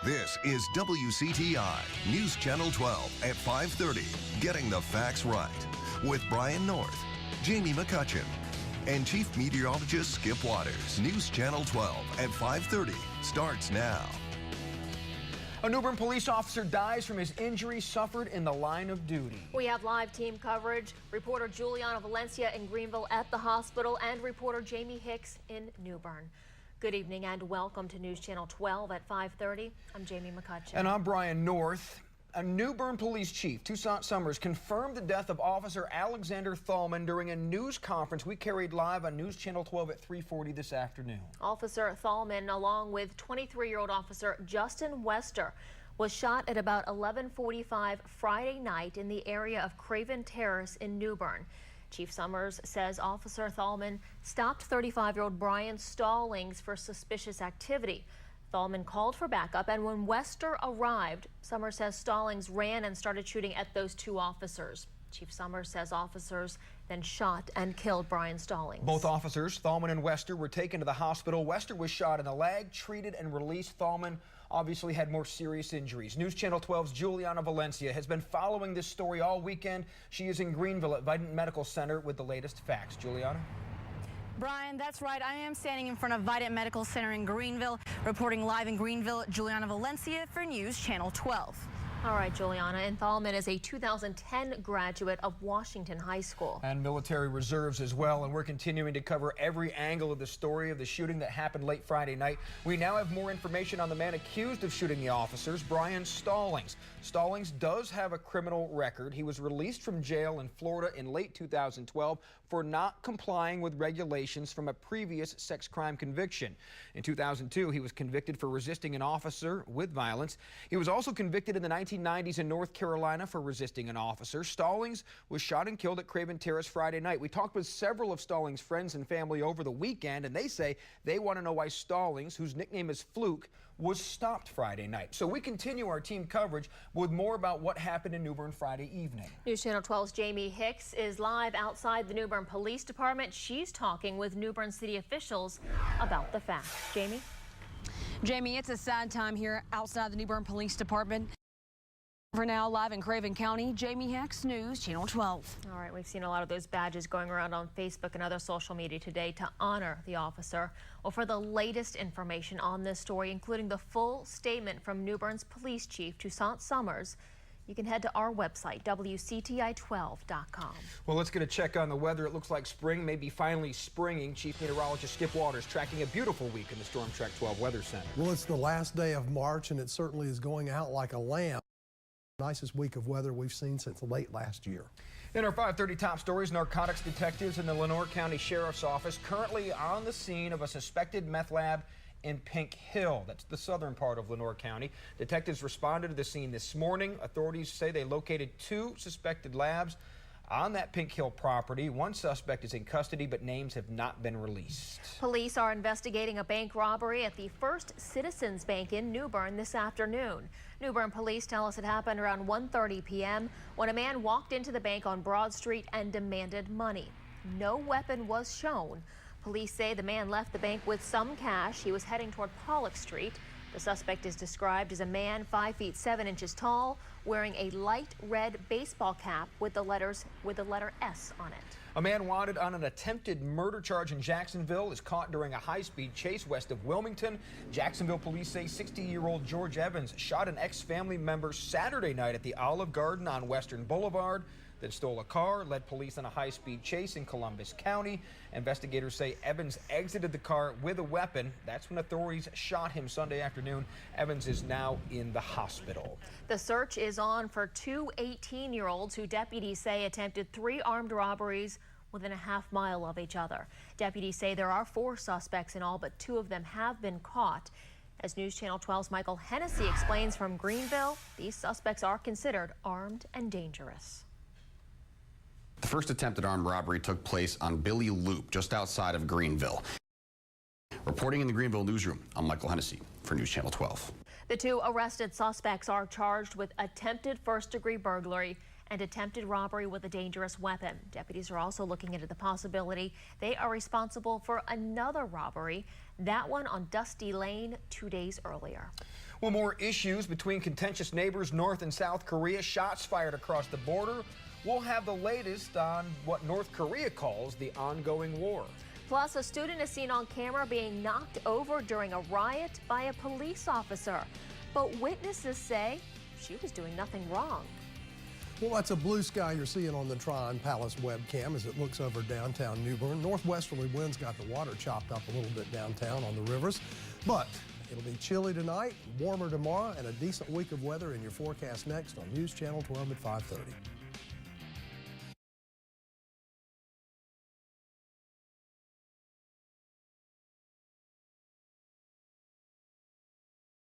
This is WCTI News Channel 12 at 5:30. Getting the facts right with Brian North, Jamie McCutcheon, and Chief Meteorologist Skip Waters. News Channel 12 at 5:30 starts now. A New Bern police officer dies from his injuries suffered in the line of duty. We have live team coverage. Reporter Juliana Valencia in Greenville at the hospital and reporter Jamie Hicks in New Bern. Good evening and welcome to News Channel 12 at 5:30. I'm Jamie McCutcheon. And I'm Brian North. A New Bern police chief, Toussaint Summers, confirmed the death of Officer Alexander Thalman during a news conference we carried live on News Channel 12 at 3:40 this afternoon. Officer Thalman, along with 23-year-old Officer Justin Wester, was shot at about 11:45 Friday night in the area of Craven Terrace in New Bern. Chief Summers says Officer Thalman stopped 35-year-old Brian Stallings for suspicious activity. Thalman called for backup, and when Wester arrived, Summers says Stallings ran and started shooting at those two officers. Chief Summers says officers then shot and killed Brian Stallings. Both officers, Thalman and Wester, were taken to the hospital. Wester was shot in the leg, treated and released. Thalman obviously had more serious injuries. News Channel 12's Juliana Valencia has been following this story all weekend. She is in Greenville at Vidant Medical Center with the latest facts. Juliana? Brian, that's right. I am standing in front of Vidant Medical Center in Greenville. Reporting live in Greenville, Juliana Valencia for News Channel 12. All right, Juliana. And Thalman is a 2010 graduate of Washington High School. And military reserves as well. And we're continuing to cover every angle of the story of the shooting that happened late Friday night. We now have more information on the man accused of shooting the officers, Brian Stallings. Stallings does have a criminal record. He was released from jail in Florida in late 2012 for not complying with regulations from a previous sex crime conviction. In 2002, he was convicted for resisting an officer with violence. He was also convicted in the 1990s in North Carolina for resisting an officer. Stallings was shot and killed at Craven Terrace Friday night. We talked with several of Stallings' friends and family over the weekend, and they say they want to know why Stallings, whose nickname is Fluke, was stopped Friday night. So we continue our team coverage with more about what happened in New Bern Friday evening. News Channel 12's Jamie Hicks is live outside the New Bern Police Department. She's talking with New Bern city officials about the facts. Jamie? Jamie, it's a sad time here outside the New Bern Police Department. For now, live in Craven County, Jamie Hicks, News Channel 12. All right, we've seen a lot of those badges going around on Facebook and other social media today to honor the officer. Well, for the latest information on this story, including the full statement from New Bern's police chief, Toussaint Summers, you can head to our website, WCTI12.com. Well, let's get a check on the weather. It looks like spring may be finally springing. Chief Meteorologist Skip Waters tracking a beautiful week in the Storm Track 12 Weather Center. Well, it's the last day of March, and it certainly is going out like a lamb. Nicest week of weather we've seen since late last year. In our 5:30 top stories, narcotics detectives in the Lenoir County Sheriff's Office currently on the scene of a suspected meth lab in Pink Hill. That's the southern part of Lenoir County. Detectives responded to the scene this morning. Authorities say they located two suspected labs on that Pink Hill property. One suspect is in custody, but names have not been released. Police are investigating a bank robbery at the First Citizens Bank in New Bern this afternoon. New Bern police tell us it happened around 1:30 p.m. when a man walked into the bank on Broad Street and demanded money. No weapon was shown. Police say the man left the bank with some cash. He was heading toward Pollock Street. The suspect is described as a man 5 feet 7 inches tall, wearing a light red baseball cap with the letter S on it. A man wanted on an attempted murder charge in Jacksonville is caught during a high-speed chase west of Wilmington. Jacksonville police say 60-year-old George Evans shot an ex-family member Saturday night at the Olive Garden on Western Boulevard, then stole a car, led police on a high-speed chase in Columbus County. Investigators say Evans exited the car with a weapon. That's when authorities shot him Sunday afternoon. Evans is now in the hospital. The search is on for two 18-year-olds who deputies say attempted 3 armed robberies within a half-mile of each other. Deputies say there are 4 suspects in all, but 2 of them have been caught. As News Channel 12's Michael Hennessy explains from Greenville, these suspects are considered armed and dangerous. The first attempted armed robbery took place on Billy Loop, just outside of Greenville. Reporting in the Greenville newsroom, I'm Michael Hennessy for News Channel 12. The 2 arrested suspects are charged with attempted first-degree burglary and attempted robbery with a dangerous weapon. Deputies are also looking into the possibility they are responsible for another robbery, that one on Dusty Lane 2 days earlier. Well, more issues between contentious neighbors North and South Korea, shots fired across the border. We'll have the latest on what North Korea calls the ongoing war. Plus, a student is seen on camera being knocked over during a riot by a police officer. But witnesses say she was doing nothing wrong. Well, that's a blue sky you're seeing on the Tryon Palace webcam as it looks over downtown New Bern. Northwesterly winds got the water chopped up a little bit downtown on the rivers. But it'll be chilly tonight, warmer tomorrow, and a decent week of weather in your forecast next on News Channel 12 at 5:30.